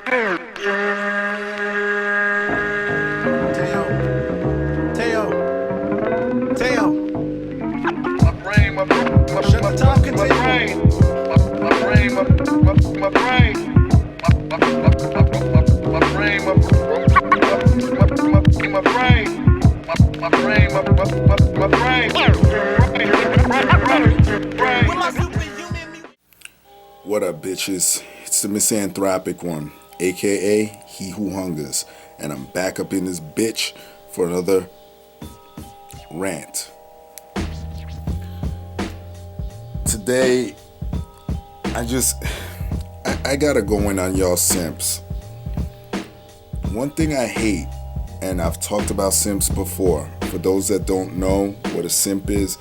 What up, bitches? It's the misanthropic one, aka He Who Hungers, and I'm back up in this bitch for another rant. Today, I gotta go in on y'all simps. One thing I hate, and I've talked about simps before, for those that don't know what a simp is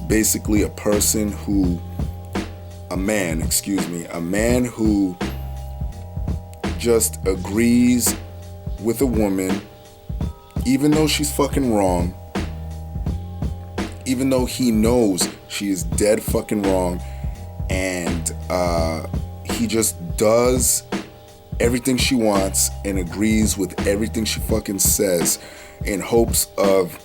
basically a person who, a man who just agrees with a woman, even though she's fucking wrong, even though he knows she is dead fucking wrong, and he just does everything she wants and agrees with everything she fucking says in hopes of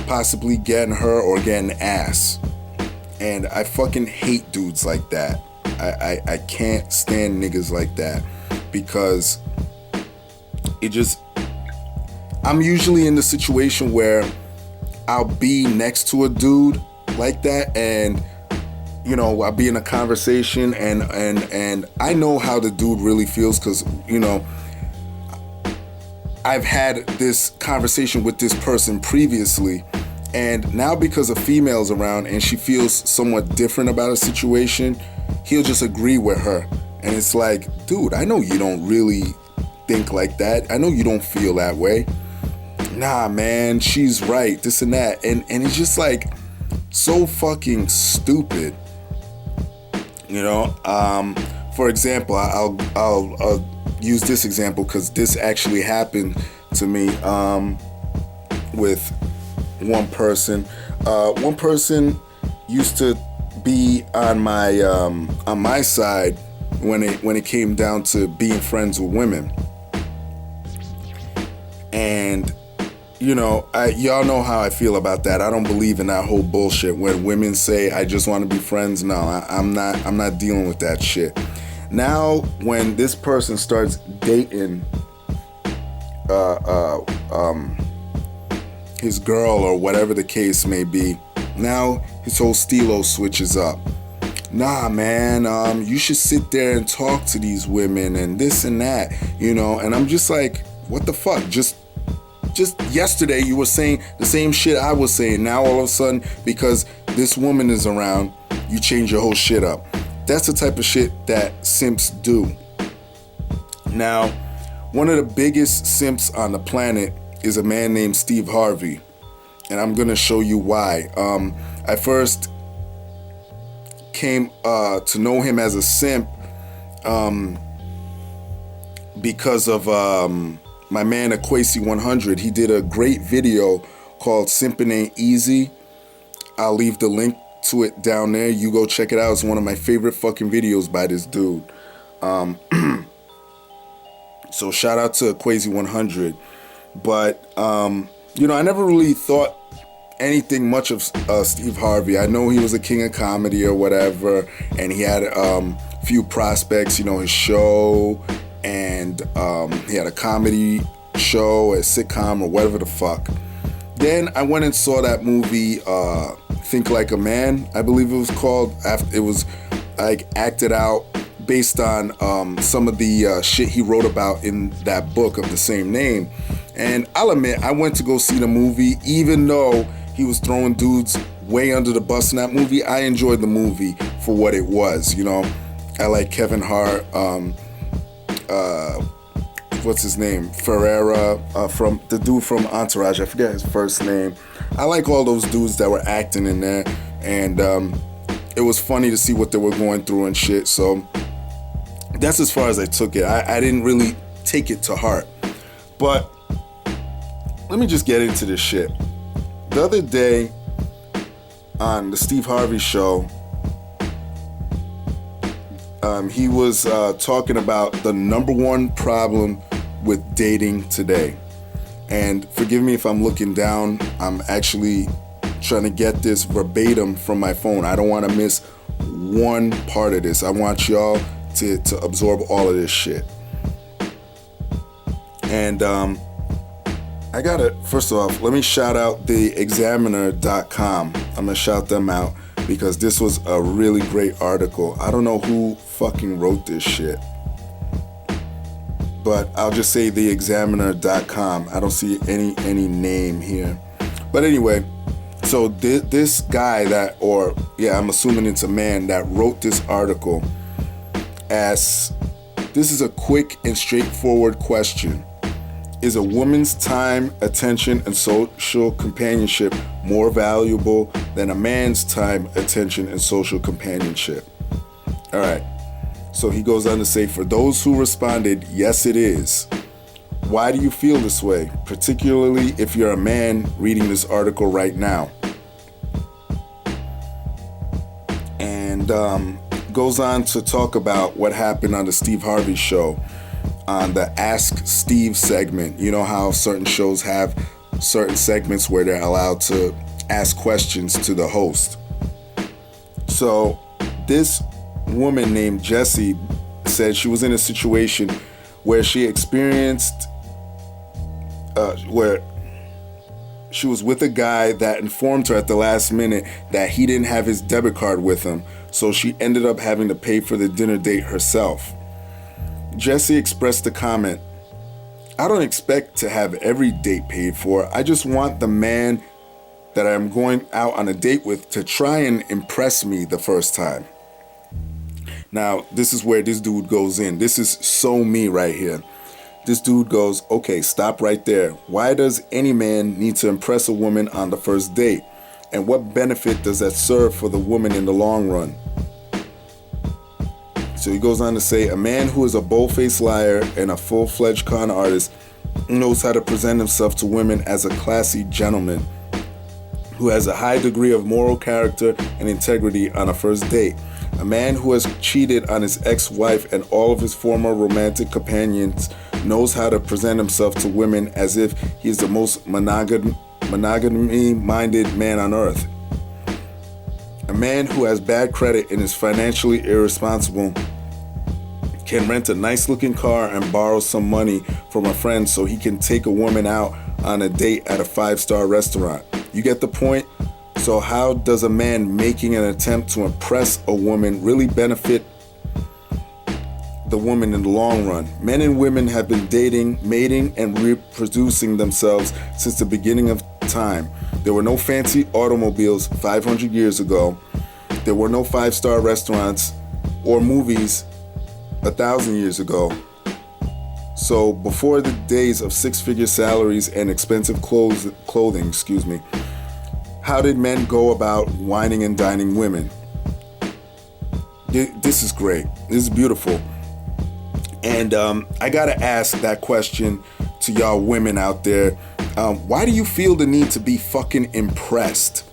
possibly getting her or getting ass. And I fucking hate dudes like that. I can't stand niggas like that, because I'm usually in the situation where I'll be next to a dude like that, and you know, I'll be in a conversation and I know how the dude really feels, because you know, I've had this conversation with this person previously, and now because a female's around and she feels somewhat different about a situation, he'll just agree with her. And it's like, dude, I know you don't really think like that. I know you don't feel that way. Nah, man, she's right, this and that. And it's just like so fucking stupid. You know, for example, I'll use this example because this actually happened to me with one person. One person used to be on my side when it came down to being friends with women. And you know, y'all know how I feel about that. I don't believe in that whole bullshit when women say I just want to be friends. No, I'm not dealing with that shit. Now, when this person starts dating his girl or whatever the case may be, now his whole stilo switches up. Nah, man, you should sit there and talk to these women and this and that, you know. And I'm just like, what the fuck? Just yesterday you were saying the same shit I was saying. Now all of a sudden, because this woman is around, you change your whole shit up. That's the type of shit that simps do. Now, one of the biggest simps on the planet is a man named Steve Harvey, and I'm gonna show you why. I first came to know him as a simp because of my man Equacy 100. He did a great video called Simpin' Ain't Easy. I'll leave the link to it down there. You go check it out. It's one of my favorite fucking videos by this dude. So shout out to Equacy 100. But you know, I never really thought anything much of Steve Harvey. I know he was a king of comedy or whatever, and he had a few prospects, you know, his show, and he had a comedy show, a sitcom, or whatever the fuck. Then I went and saw that movie, Think Like a Man, I believe it was called. It was like acted out based on some of the shit he wrote about in that book of the same name. And I'll admit, I went to go see the movie, even though he was throwing dudes way under the bus in that movie. I enjoyed the movie for what it was, you know. I like Kevin Hart, what's his name? Ferreira, from the dude from Entourage. I forget his first name. I like all those dudes that were acting in there, and it was funny to see what they were going through and shit. So that's as far as I took it. I didn't really take it to heart. But let me just get into this shit. The other day on the Steve Harvey show, He was talking about the number one problem with dating today. And forgive me if I'm looking down. I'm actually trying to get this verbatim from my phone. I don't want to miss one part of this. I want y'all to absorb all of this shit. And I gotta, first off, let me shout out the examiner.com. I'm gonna shout them out because this was a really great article. I don't know who fucking wrote this shit, but I'll just say the examiner.com. I don't see any name here. But anyway, so this guy that, or yeah, I'm assuming it's a man that wrote this article asks, this is a quick and straightforward question. Is a woman's time, attention, and social companionship more valuable than a man's time, attention, and social companionship? All right. So he goes on to say, for those who responded, yes, it is. Why do you feel this way, particularly if you're a man reading this article right now? And goes on to talk about what happened on the Steve Harvey show on the Ask Steve segment. You know how certain shows have certain segments where they're allowed to ask questions to the host. So this woman named Jessie said she was in a situation where she experienced where she was with a guy that informed her at the last minute that he didn't have his debit card with him, so she ended up having to pay for the dinner date herself. Jessie expressed the comment, I don't expect to have every date paid for. I just want the man that I'm going out on a date with to try and impress me the first time. Now, this is where this dude goes in. This is so me right here. This dude goes, okay, stop right there. Why does any man need to impress a woman on the first date? And what benefit does that serve for the woman in the long run? So he goes on to say, a man who is a bold-faced liar and a full-fledged con artist knows how to present himself to women as a classy gentleman who has a high degree of moral character and integrity on a first date. A man who has cheated on his ex-wife and all of his former romantic companions knows how to present himself to women as if he is the most monogamy-minded man on earth. A man who has bad credit and is financially irresponsible can rent a nice-looking car and borrow some money from a friend so he can take a woman out on a date at a 5-star restaurant. You get the point? So how does a man making an attempt to impress a woman really benefit the woman in the long run? Men and women have been dating, mating, and reproducing themselves since the beginning of time. There were no fancy automobiles 500 years ago. There were no 5-star restaurants or movies 1,000 years ago. So before the days of 6-figure salaries and expensive clothing, how did men go about wining and dining women? This is great. This is beautiful. And I gotta ask that question to y'all women out there. Why do you feel the need to be fucking impressed?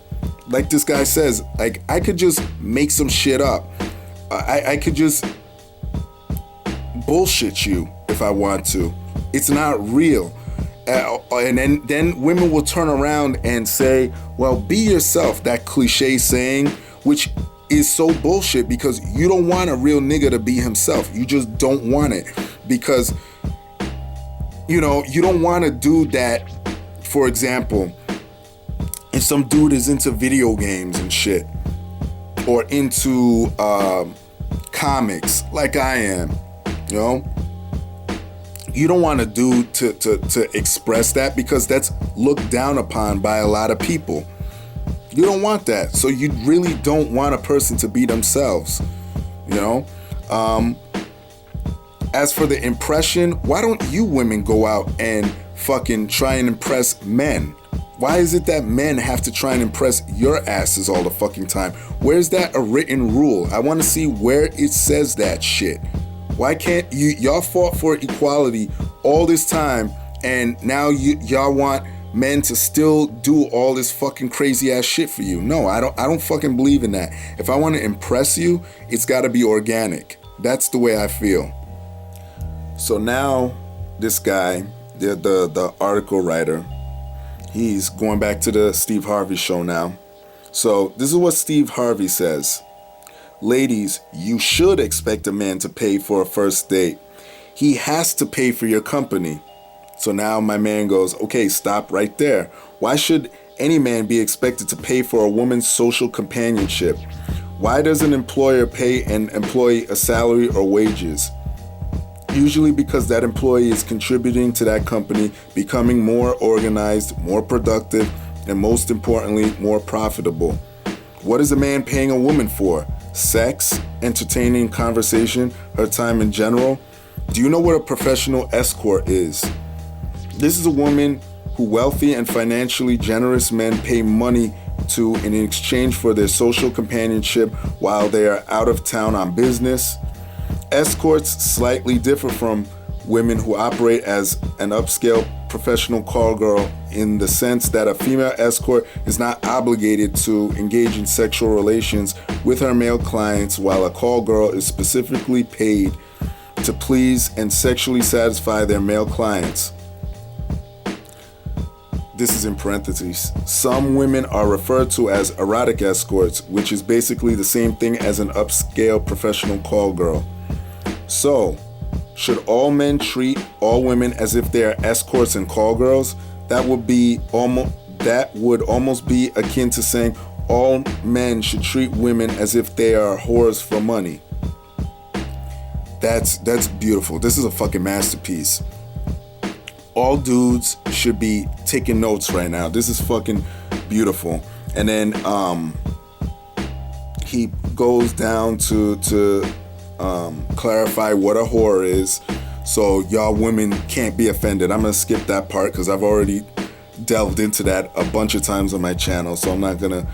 Like this guy says, like, I could just make some shit up. I could just bullshit you if I want to. It's not real. And then women will turn around and say, well, be yourself, that cliche saying, which is so bullshit because you don't want a real nigga to be himself. You just don't want it because, you know, you don't want a dude that, for example, if some dude is into video games and shit or into comics like I am, you know, you don't want a dude to express that because that's looked down upon by a lot of people. You don't want that. So you really don't want a person to be themselves, you know? As for the impression, why don't you women go out and fucking try and impress men? Why is it that men have to try and impress your asses all the fucking time? Where's that a written rule? I want to see where it says that shit. Why can't y'all fought for equality all this time and now y'all want men to still do all this fucking crazy ass shit for you? No, I don't fucking believe in that. If I want to impress you, it's got to be organic. That's the way I feel. So now this guy, the article writer, he's going back to the Steve Harvey show now. So this is what Steve Harvey says. Ladies, you should expect a man to pay for a first date. He has to pay for your company. So now my man goes, okay, stop right there. Why should any man be expected to pay for a woman's social companionship? Why does an employer pay an employee a salary or wages? Usually because that employee is contributing to that company, becoming more organized, more productive, and most importantly, more profitable. What is a man paying a woman for? Sex, entertaining conversation, her time in general? Do you know what a professional escort is? This is a woman who wealthy and financially generous men pay money to in exchange for their social companionship while they are out of town on business. Escorts slightly differ from women who operate as an upscale professional call girl in the sense that a female escort is not obligated to engage in sexual relations with her male clients, while a call girl is specifically paid to please and sexually satisfy their male clients. This is in parentheses. Some women are referred to as erotic escorts, which is basically the same thing as an upscale professional call girl. So, should all men treat all women as if they are escorts and call girls? That would almost be akin to saying all men should treat women as if they are whores for money. That's beautiful. This is a fucking masterpiece. All dudes should be taking notes right now. This is fucking beautiful. And then he goes down to clarify what a whore is, so y'all women can't be offended. I'm gonna skip that part because I've already delved into that a bunch of times on my channel, so I'm not gonna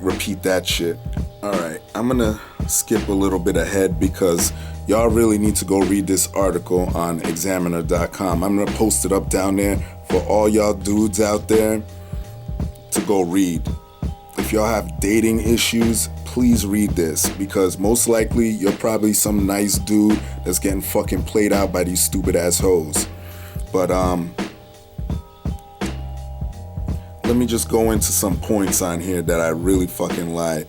repeat that shit. Alright, I'm gonna skip a little bit ahead because y'all really need to go read this article on examiner.com. I'm gonna post it up down there for all y'all dudes out there to go read. If y'all have dating issues, please read this, because most likely you're probably some nice dude that's getting fucking played out by these stupid ass hoes. But let me just go into some points on here that I really fucking like.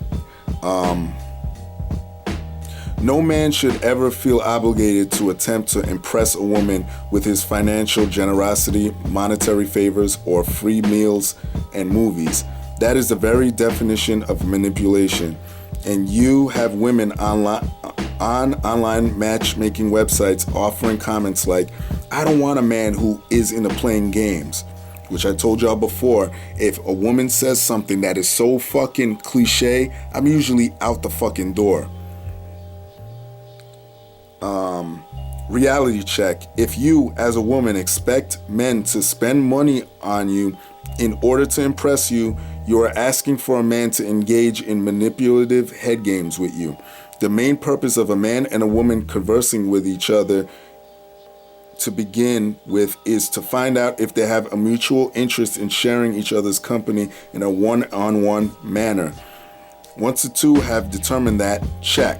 No man should ever feel obligated to attempt to impress a woman with his financial generosity, monetary favors, or free meals and movies. That is the very definition of manipulation. And you have women on online matchmaking websites offering comments like, I don't want a man who is into playing games. Which I told y'all before, if a woman says something that is so fucking cliche, I'm usually out the fucking door. Reality check. If you, as a woman, expect men to spend money on you in order to impress you, you are asking for a man to engage in manipulative head games with you. The main purpose of a man and a woman conversing with each other to begin with is to find out if they have a mutual interest in sharing each other's company in a one-on-one manner. Once the two have determined that, check.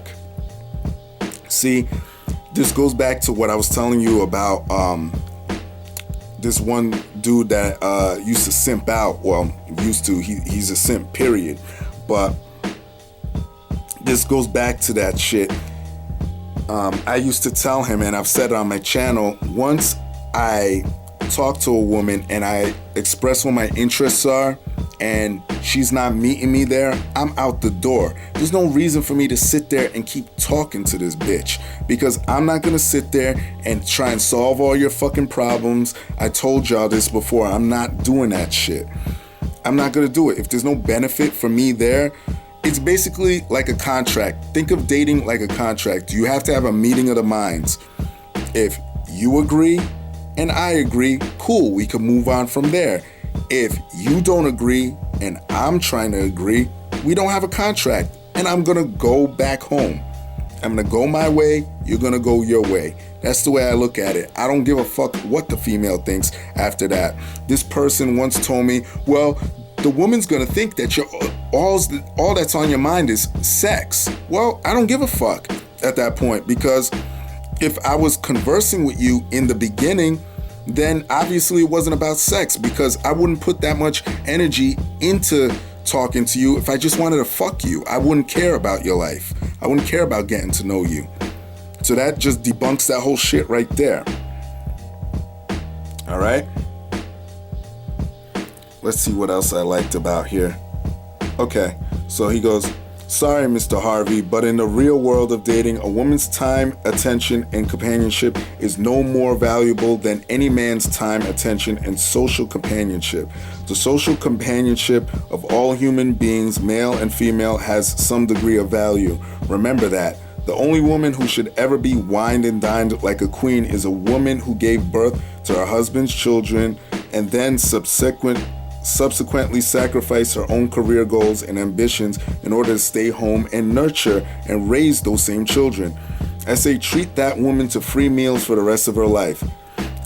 See, this goes back to what I was telling you about this one dude that used to simp out. Well, he's a simp, period. But this goes back to that shit. I used to tell him, and I've said it on my channel, once I talk to a woman and I express what my interests are and she's not meeting me there, I'm out the door. There's no reason for me to sit there and keep talking to this bitch, because I'm not gonna sit there and try and solve all your fucking problems. I told y'all this before. I'm not doing that shit. I'm not gonna do it. If there's no benefit for me there, it's basically like a contract. Think of dating like a contract. You have to have a meeting of the minds. If you agree and I agree, cool, we can move on from there. If you don't agree and I'm trying to agree, we don't have a contract, and I'm gonna go back home. I'm gonna go my way, you're gonna go your way. That's the way I look at it. I don't give a fuck what the female thinks after that. This person once told me, well, the woman's gonna think that all that's on your mind is sex. Well, I don't give a fuck. at that point, because if I was conversing with you in the beginning, then obviously it wasn't about sex, because I wouldn't put that much energy into talking to you. If I just wanted to fuck you, I wouldn't care about your life. I wouldn't care about getting to know you. So that just debunks that whole shit right there. All right. Let's see what else I liked about here. Okay, so he goes, sorry, Mr. Harvey, but in the real world of dating, a woman's time, attention, and companionship is no more valuable than any man's time, attention, and social companionship. The social companionship of all human beings, male and female, has some degree of value. Remember that. The only woman who should ever be wined and dined like a queen is a woman who gave birth to her husband's children and then subsequently sacrifice her own career goals and ambitions in order to stay home and nurture and raise those same children. I say treat that woman to free meals for the rest of her life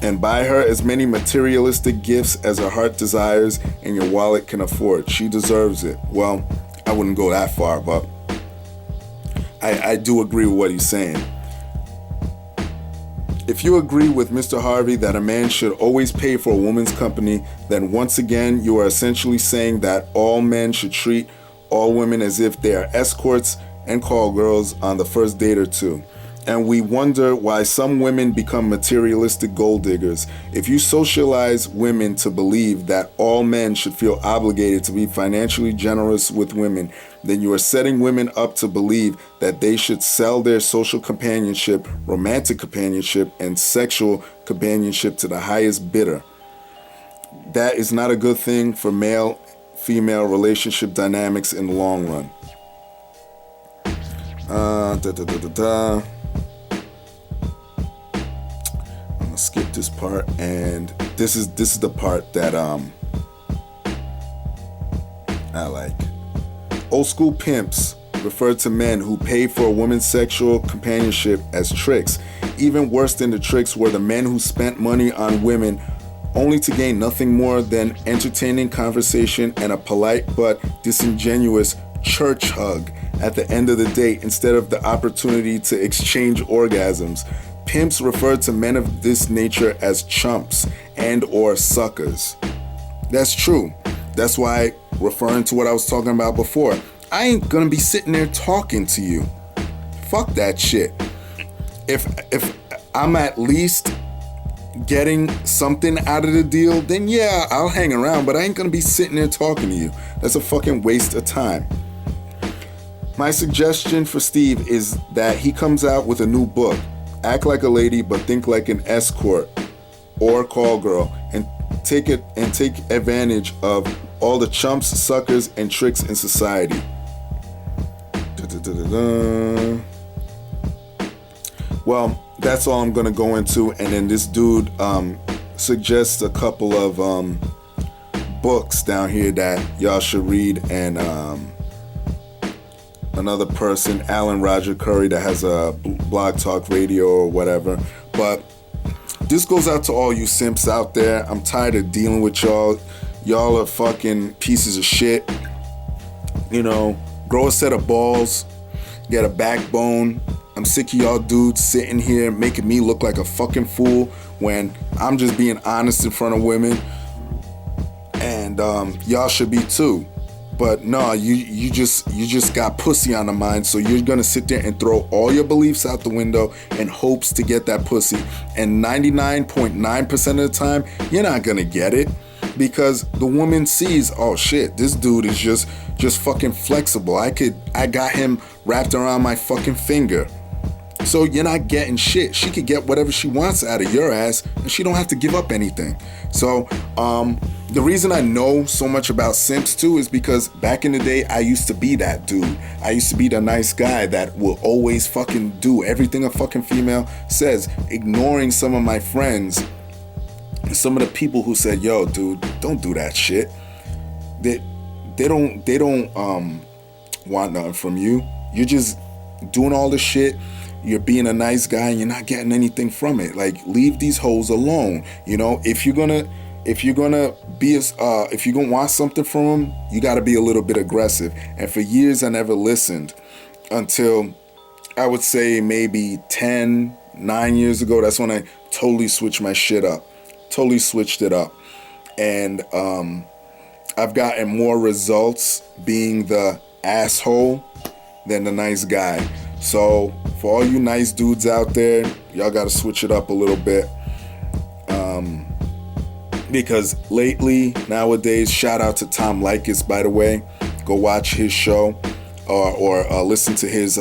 and buy her as many materialistic gifts as her heart desires and your wallet can afford. She deserves it. Well, I wouldn't go that far, but I do agree with what he's saying. If you agree with Mr. Harvey that a man should always pay for a woman's company, then once again you are essentially saying that all men should treat all women as if they are escorts and call girls on the first date or two. And we wonder why some women become materialistic gold diggers. If you socialize women to believe that all men should feel obligated to be financially generous with women, then you are setting women up to believe that they should sell their social companionship, romantic companionship, and sexual companionship to the highest bidder. That is not a good thing for male-female relationship dynamics in the long run. I'm gonna skip this part, and this is the part that I like. Old school pimps refer to men who pay for a woman's sexual companionship as tricks. Even worse than the tricks were the men who spent money on women only to gain nothing more than entertaining conversation and a polite but disingenuous church hug at the end of the date instead of the opportunity to exchange orgasms. Pimps refer to men of this nature as chumps and or suckers. That's true. That's why, referring to what I was talking about before, I ain't gonna be sitting there talking to you. Fuck that shit. If I'm at least getting something out of the deal, then yeah, I'll hang around, but I ain't gonna be sitting there talking to you. That's a fucking waste of time. My suggestion for Steve is that he comes out with a new book, Act Like a Lady But Think Like an Escort or Call Girl, and take advantage of all the chumps, suckers, and tricks in society. Well, that's all I'm gonna go into, and then this dude suggests a couple of books down here that y'all should read, and another person, Alan Roger Curry, that has a blog talk radio or whatever. But this goes out to all you simps out there. I'm tired of dealing with y'all. Y'all are fucking pieces of shit. You know, grow a set of balls, get a backbone. I'm sick of y'all dudes sitting here making me look like a fucking fool when I'm just being honest in front of women. And y'all should be too. But no, you just got pussy on the mind, so you're gonna sit there and throw all your beliefs out the window in hopes to get that pussy. And 99.9% of the time, you're not gonna get it, because the woman sees, oh shit, this dude is just fucking flexible. I got him wrapped around my fucking finger. So you're not getting shit. She could get whatever she wants out of your ass, and she don't have to give up anything. So the reason I know so much about simps too is because back in the day, I used to be that dude. I used to be the nice guy that will always fucking do everything a fucking female says, ignoring some of my friends and some of the people who said, yo, dude, don't do that shit. They don't want nothing from you. You're just doing all the shit. You're being a nice guy and you're not getting anything from it. Like, leave these hoes alone. You know, if you're gonna want something from them, you gotta be a little bit aggressive. And for years I never listened until I would say maybe 9 years ago. That's when I totally switched my shit up. Totally switched it up. And I've gotten more results being the asshole than the nice guy. So for all you nice dudes out there, y'all gotta switch it up a little bit. Because lately, nowadays, shout out to Tom Likas, by the way. Go watch his show or listen to his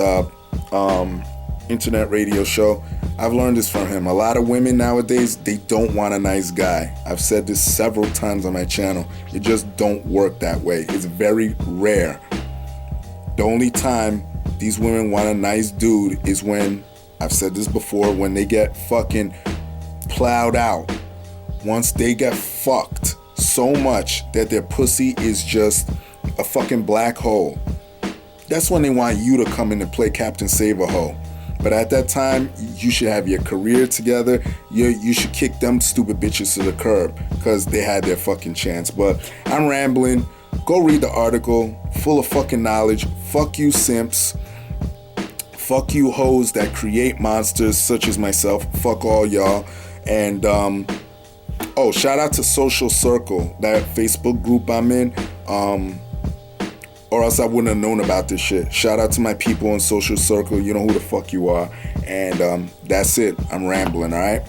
internet radio show. I've learned this from him. A lot of women nowadays, they don't want a nice guy. I've said this several times on my channel. It just don't work that way. It's very rare. The only time these women want a nice dude is when, I've said this before, when they get fucking plowed out. Once they get fucked so much that their pussy is just a fucking black hole. That's when they want you to come in and play Captain Save-A-Ho. But at that time, you should have your career together. You should kick them stupid bitches to the curb because they had their fucking chance. But I'm rambling. Go read the article. Full of fucking knowledge. Fuck you, simps. Fuck you, hoes that create monsters such as myself. Fuck all y'all. And, oh, shout out to Social Circle, that Facebook group I'm in. Or else I wouldn't have known about this shit. Shout out to my people in Social Circle. You know who the fuck you are. And that's it. I'm rambling, all right?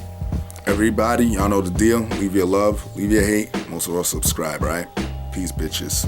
Everybody, y'all know the deal. Leave your love. Leave your hate. Most of all, subscribe, all right? Peace, bitches.